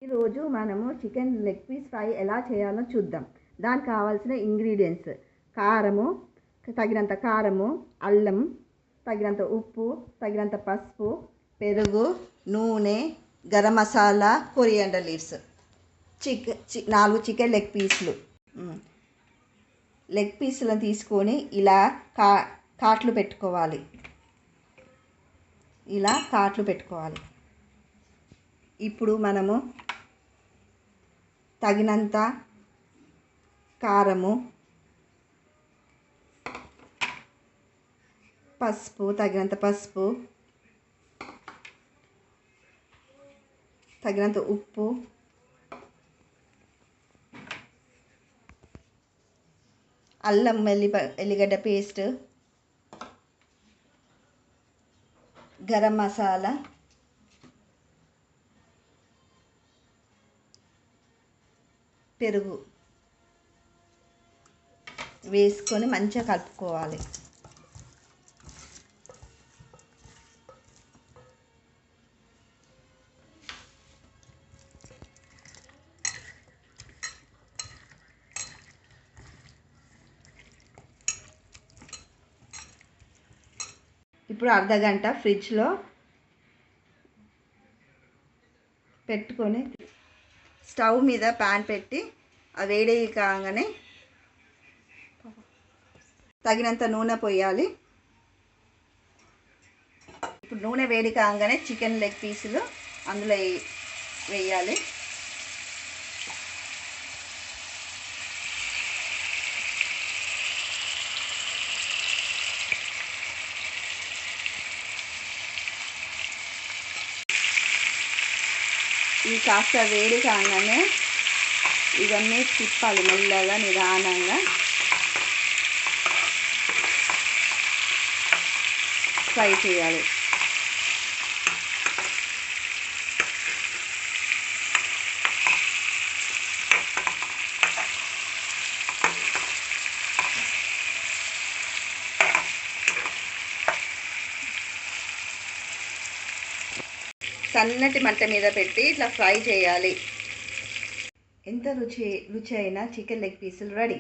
ఈరోజు మనము chicken leg piece fry ఎలా చేయాలో చూద్దాం. దానికి కావాల్సిన ఇంగ్రీడియంట్స్: కారము, తగినంత కారము, అల్లం, తగినంత ఉప్పు, తగినంత పసుపు, పెరుగు, నూనె, garam masala, coriander leaves. 4 chicken leg పీసులు. లెగ్ పీసులను తీసుకొని ఇలా కాట్లు పెట్టుకోవాలి. ఇప్పుడు మనము తగినంత కారము, తగినంత పసుపు, తగినంత ఉప్పు, అల్లం ఎల్లిగడ్డ పేస్ట్, గరం మసాలా, పెరుగు వేసుకొని మంచిగా కలుపుకోవాలి. ఇప్పుడు అర్ధగంట ఫ్రిడ్జ్లో పెట్టుకొని స్టవ్ మీద ప్యాన్ పెట్టి అది వేడి కాగానే తగినంత నూనె పోయాలి. ఇప్పుడు నూనె వేడి కాగానే చికెన్ లెగ్ పీసులు అందులో వేయాలి. ఇవి కాస్త వేడి కాగానే ఇవన్నీ తిప్పాలి, మెల్లగా నిదానంగా ఫ్రై చేయాలి. సన్నటి మంట మీద పెట్టి ఇట్లా ఫ్రై చేయాలి. ఎంత రుచి అయిన చికెన్ లెగ్ పీసులు రెడీ.